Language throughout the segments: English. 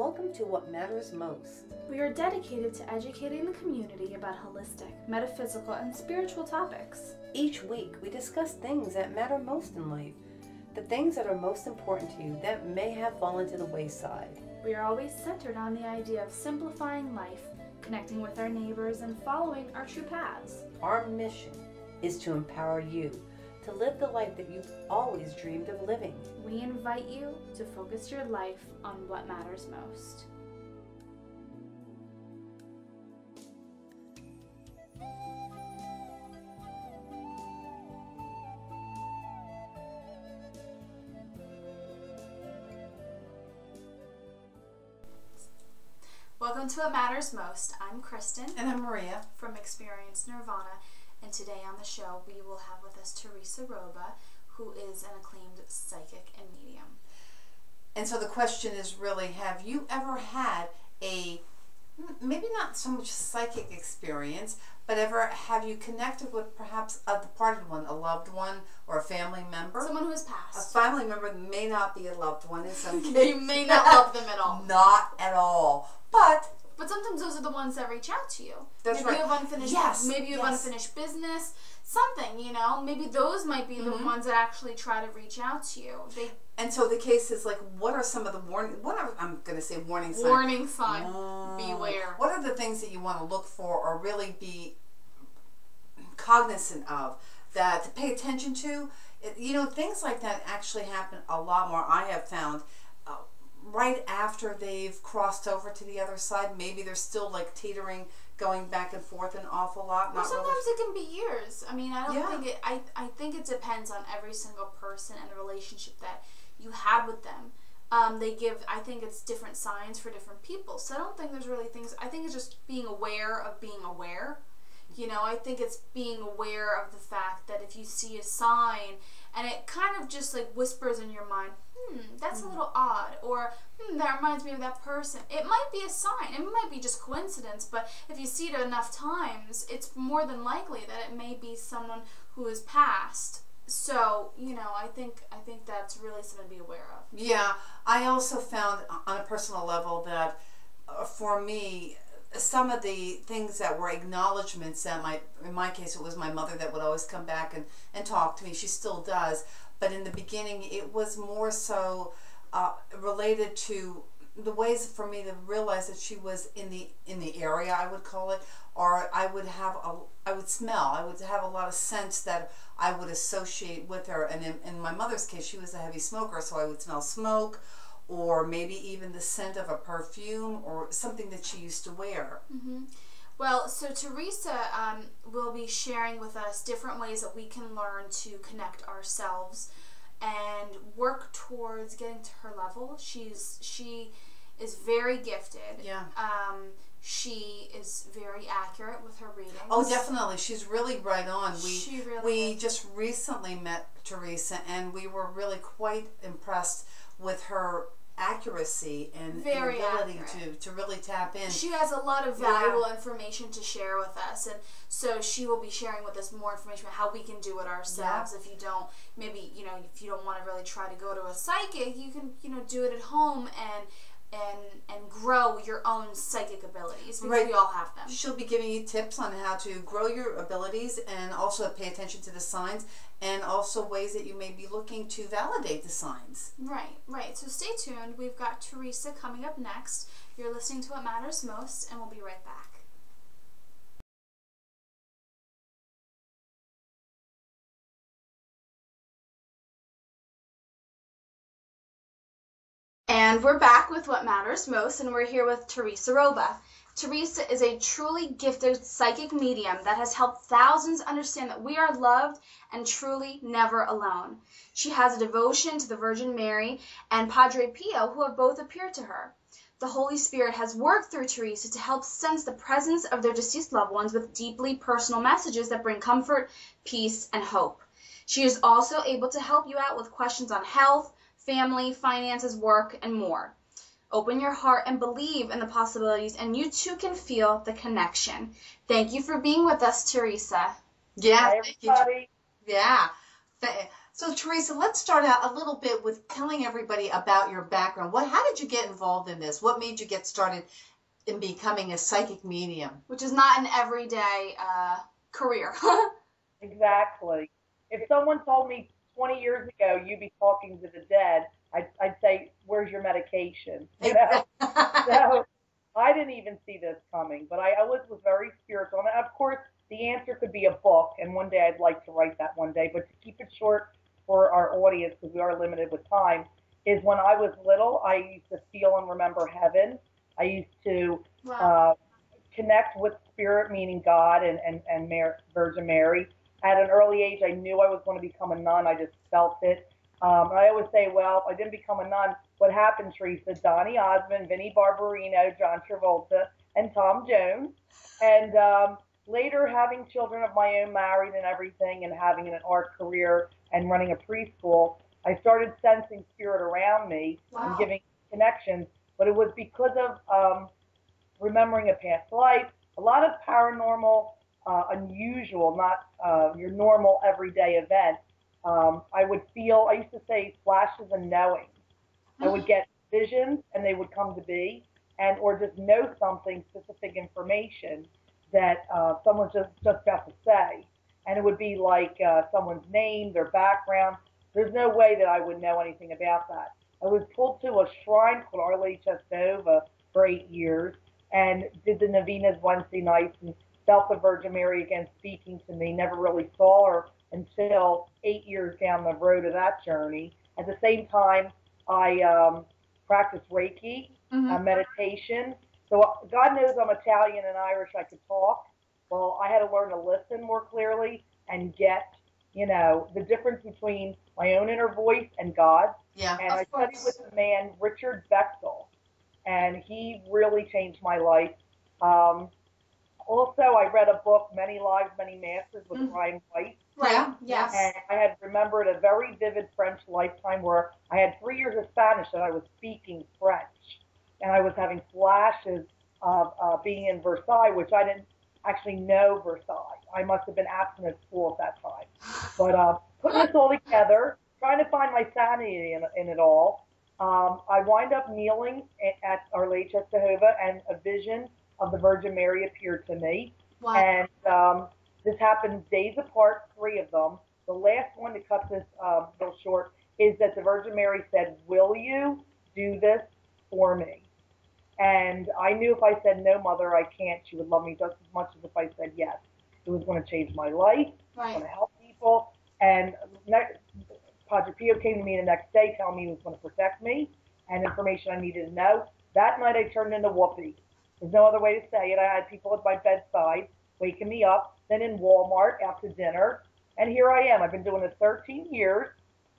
Welcome to What Matters Most. We are dedicated to educating the community about holistic, metaphysical, and spiritual topics. Each week, we discuss things that matter most in life, the things that are most important to you that may have fallen to the wayside. We are always centered on the idea of simplifying life, connecting with our neighbors, and following our true paths. Our mission is to empower you to live the life that you've always dreamed of living. We invite you to focus your life on what matters most. Welcome to What Matters Most. I'm Kristen. And I'm Maria. From Experience Nirvana. And today on the show we will have with us Theresa Roba, who is an acclaimed psychic and medium. And so the question is really, have you ever had a, maybe not so much psychic experience, but have you connected with perhaps a departed one, a loved one, or a family member? Someone who has passed. A family member may not be a loved one in some cases. You may not love them at all. Not at all. But sometimes those are the ones that reach out to you. That's maybe right. You have unfinished, maybe you have unfinished business, something, you know. Maybe those might be the ones that actually try to reach out to you. And so the case is like, what are some of the warning signs? Warning sign. Beware. What are the things that you want to look for or really be cognizant of, that to pay attention to? You know, things like that actually happen a lot more, I have found, right after they've crossed over to the other side. Maybe they're still like teetering, going back and forth an awful lot. Well, sometimes it can be years. I mean, I don't think it. I think it depends on every single person and the relationship that you had with them. I think it's different signs for different people. So I don't think there's really things. I think it's just being aware of being aware. You know, I think it's being aware of the fact that if you see a sign and it kind of just like whispers in your mind, that's a little odd, or that reminds me of that person. It might be a sign. It might be just coincidence, but if you see it enough times, it's more than likely that it may be someone who has passed. So, you know, I think that's really something to be aware of. Yeah, I also found on a personal level that for me, some of the things that were acknowledgments that in my case, it was my mother that would always come back and talk to me. She still does. But in the beginning, it was more so related to the ways for me to realize that she was in the area, I would call it, or I would have I would have a lot of scents that I would associate with her. And in my mother's case, she was a heavy smoker, so I would smell smoke, or maybe even the scent of a perfume or something that she used to wear. Well, so Teresa will be sharing with us different ways that we can learn to connect ourselves and work towards getting to her level. She is very gifted. Yeah. She is very accurate with her readings. Oh, definitely. She's really right on. We is. Just recently met Teresa, and we were really quite impressed with her accuracy and ability to really tap in. She has a lot of valuable information to share with us, and so she will be sharing with us more information about how we can do it ourselves. If you don't, maybe, you know, if you don't want to really try to go to a psychic, you can, you know, do it at home and grow your own psychic abilities, because we all have them. She'll be giving you tips on how to grow your abilities and also pay attention to the signs, and also ways that you may be looking to validate the signs. Right. So stay tuned. We've got Teresa coming up next. You're listening to What Matters Most, and we'll be right back. And we're back with What Matters Most, and we're here with Theresa Roba. Teresa is a truly gifted psychic medium that has helped thousands understand that we are loved and truly never alone. She has a devotion to the Virgin Mary and Padre Pio, who have both appeared to her. The Holy Spirit has worked through Teresa to help sense the presence of their deceased loved ones with deeply personal messages that bring comfort, peace, and hope. She is also able to help you out with questions on health, family, finances, work, and more. Open your heart and believe in the possibilities, and you too can feel the connection. Thank you for being with us, Teresa. Yeah, Hi, everybody. Yeah. So, Teresa, let's start out a little bit with telling everybody about your background. How did you get involved in this? What made you get started in becoming a psychic medium? Which is not an everyday career. Exactly. If someone told me 20 years ago you'd be talking to the dead, I'd say, where's your medication? You know? So I didn't even see this coming, but I always was very spiritual. And of course, the answer could be a book, and one day I'd like to write that one day. But to keep it short for our audience, because we are limited with time, is when I was little, I used to feel and remember heaven. I used to connect with spirit, meaning God and Virgin Mary. At an early age, I knew I was going to become a nun. I just felt it. And I always say, well, if I didn't become a nun, what happened, Teresa? Donny Osmond, Vinnie Barbarino, John Travolta, and Tom Jones. And later, having children of my own, married and everything, and having an art career and running a preschool, I started sensing spirit around me and giving connections. But it was because of remembering a past life, a lot of paranormal, unusual, not your normal everyday event. I would feel, I used to say flashes and knowing. I would get visions and they would come to be, and or just know something, specific information that someone's just about to say. And it would be like someone's name, their background. There's no way that I would know anything about that. I was pulled to a shrine called Our Lady Chestova for 8 years and did the novenas Wednesday nights and felt the Virgin Mary again speaking to me. Never really saw her until 8 years down the road of that journey. At the same time, I practiced Reiki, meditation. So God knows I'm Italian and Irish. I could talk. Well, I had to learn to listen more clearly and get, the difference between my own inner voice and God. Yeah, and I studied with a man, Richard Bechtel, and he really changed my life. Also, I read a book, Many Lives, Many Masters, with Brian Weiss. Right, yes. And I had remembered a very vivid French lifetime where I had 3 years of Spanish and I was speaking French. And I was having flashes of being in Versailles, which I didn't actually know Versailles. I must have been absent at school at that time. But putting this all together, trying to find my sanity in it all, I wind up kneeling at Our Lady Chestova, and a vision of the Virgin Mary appeared to me. Wow. And this happened days apart, 3 of them. The last one, to cut this real short, is that the Virgin Mary said, will you do this for me? And I knew if I said, no, Mother, I can't, she would love me just as much as if I said yes. It was going to change my life. It was going to help people. And Padre Pio came to me the next day telling me he was going to protect me and information I needed to know. That night I turned into Whoopi. There's no other way to say it. I had people at my bedside waking me up, then in Walmart after dinner. And here I am. I've been doing it 13 years.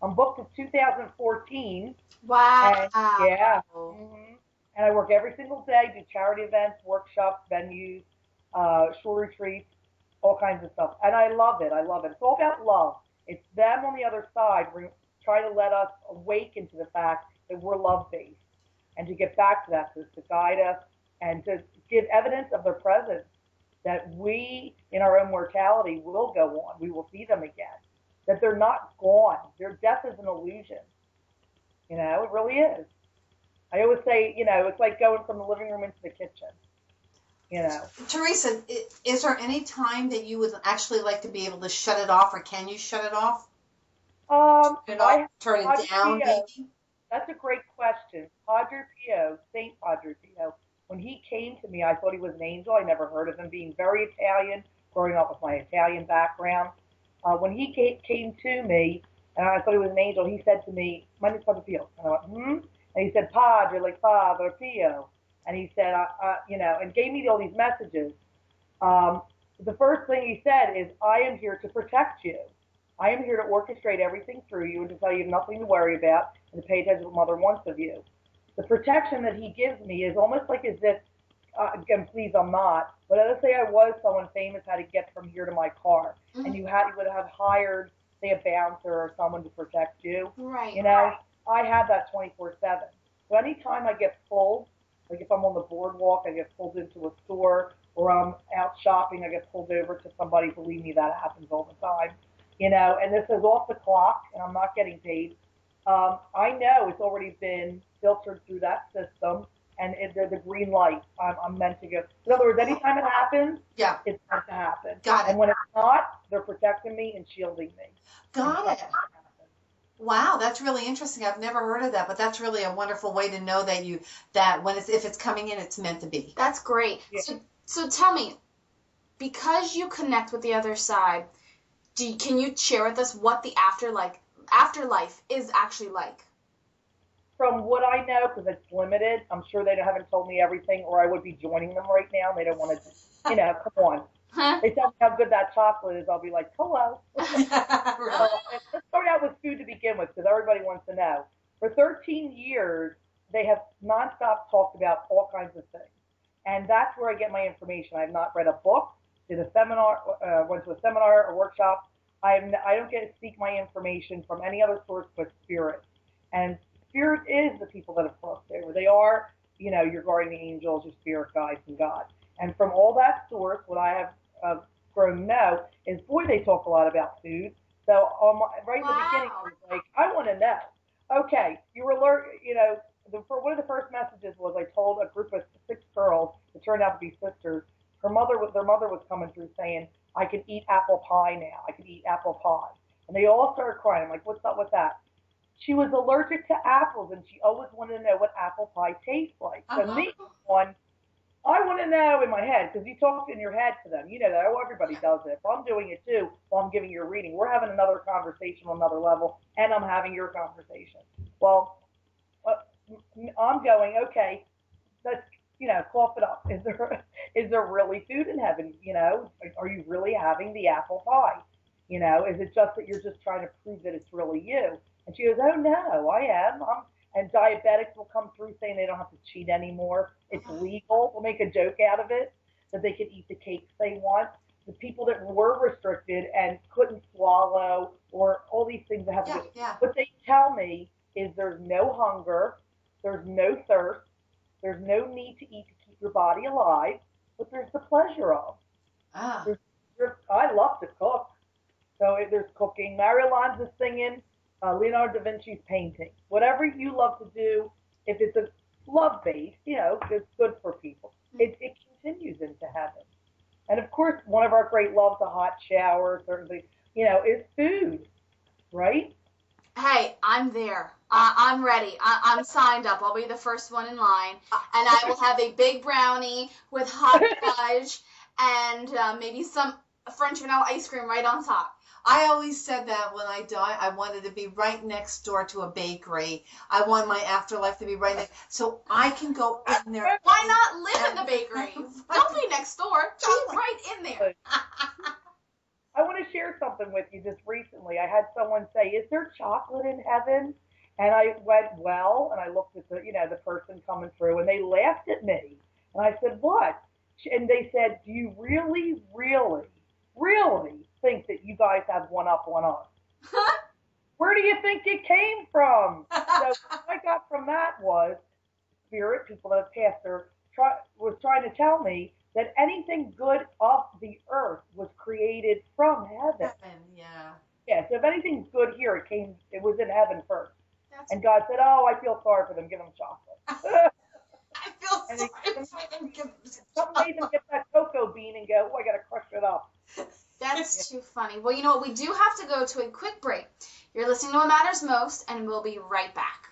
I'm booked to 2014. Wow. And, yeah. And I work every single day, do charity events, workshops, venues, shore retreats, all kinds of stuff. And I love it. I love it. It's all about love. It's them on the other side trying to let us awaken to the fact that we're love-based, and to get back to that, to guide us and to give evidence of their presence, that we, in our own mortality, will go on. We will see them again, that they're not gone. Their death is an illusion. It really is. I always say, it's like going from the living room into the kitchen. Teresa, is there any time that you would actually like to be able to shut it off, or can you shut it off? Turn it down, maybe? That's a great question. Padre Pio, Saint Padre Pio, when he came to me, I thought he was an angel. I never heard of him, being very Italian, growing up with my Italian background. When he came to me, and I thought he was an angel, he said to me, my name is Padre Pio. And I went, And he said, Padre, like Father Pio. And he said, and gave me all these messages. The first thing he said is, I am here to protect you. I am here to orchestrate everything through you and to tell you nothing to worry about and to pay attention to what Mother wants of you. The protection that he gives me is almost like as if, again, please, I'm not, but let's say I was someone famous, had to get from here to my car, and you would have hired, say, a bouncer or someone to protect you. Right. I have that 24/7. So anytime I get pulled, like if I'm on the boardwalk, I get pulled into a store, or I'm out shopping, I get pulled over to somebody. Believe me, that happens all the time. you know, and this is off the clock, and I'm not getting paid. I know it's already been filtered through that system, and there's a green light. I'm meant to go. In other words, anytime it happens, Yeah. it's meant to happen. Got it. And when it's not, they're protecting me and shielding me. Got it. Wow, that's really interesting. I've never heard of that, but that's really a wonderful way to know that when if it's coming in, it's meant to be. That's great. Yeah. So tell me, because you connect with the other side, can you share with us what the afterlife is actually like? From what I know, because it's limited, I'm sure they haven't told me everything, or I would be joining them right now. They don't want to, you know, come on. Huh? They tell me how good that chocolate is. I'll be like, hello. Let's start out with food to begin with, because everybody wants to know. For 13 years, they have nonstop talked about all kinds of things. And that's where I get my information. I have not read a book, did a seminar, went to a seminar, a workshop. I don't get to seek my information from any other source but spirit. And spirit is the people that have crossed over. They are, you know, your guardian angels, your spirit guides, and God. And from all that source, what I have grown to know is, boy, they talk a lot about food. So right in the beginning, I was like, I want to know. Okay, you were you know, one of the first messages was I told a group of 6 girls that turned out to be sisters. Their mother was coming through saying, I can eat apple pie now. I can eat apple pie. And they all started crying. I'm like, what's up with that? She was allergic to apples, and she always wanted to know what apple pie tastes like. So me, I want to know in my head, because you talk in your head to them. You know that. everybody does it. If I'm doing it too while I'm giving you a reading, we're having another conversation on another level, and I'm having your conversation. Well, I'm going, okay, let's, you know, cough it up. Is there really food in heaven? You know, are you really having the apple pie? You know, is it just that you're just trying to prove that it's really you? And she goes, oh, no, I am. And diabetics will come through saying they don't have to cheat anymore. It's legal. We'll make a joke out of it, that they can eat the cakes they want. The people that were restricted and couldn't swallow, or all these things that have what they tell me is there's no hunger, there's no thirst, there's no need to eat to keep your body alive, but there's the pleasure of. I love to cook. So there's cooking. Marilyn's is singing. Leonardo da Vinci's painting. Whatever you love to do, if it's a love-based, you know, it's good for people. It continues into heaven. And, of course, one of our great loves, a hot shower, certainly, you know, is food, right? Hey, I'm there. I'm ready. I'm signed up. I'll be the first one in line. And I will have a big brownie with hot fudge and maybe some French vanilla ice cream right on top. I always said that when I die, I wanted to be right next door to a bakery. I want my afterlife to be right next, so I can go in there. Why not live in the bakery? Don't be next door. Be right in there. I want to share something with you just recently. I had someone say, is there chocolate in heaven? And I went, well, and I looked at the person coming through, and they laughed at me. And I said, what? And they said, do you really, really, really think that you guys have one up on us? Where do you think it came from? So what I got from that was spirit, people that have passed there, was trying to tell me that anything good of the earth was created from heaven. Yeah, so if anything's good here, it was in heaven first. And God said, oh, I feel sorry for them, give them chocolate. I feel sorry for them, give them some made them get that cocoa bean and go, oh, I got to crush it up. That's too funny. Well, you know what? We do have to go to a quick break. You're listening to What Matters Most, and we'll be right back.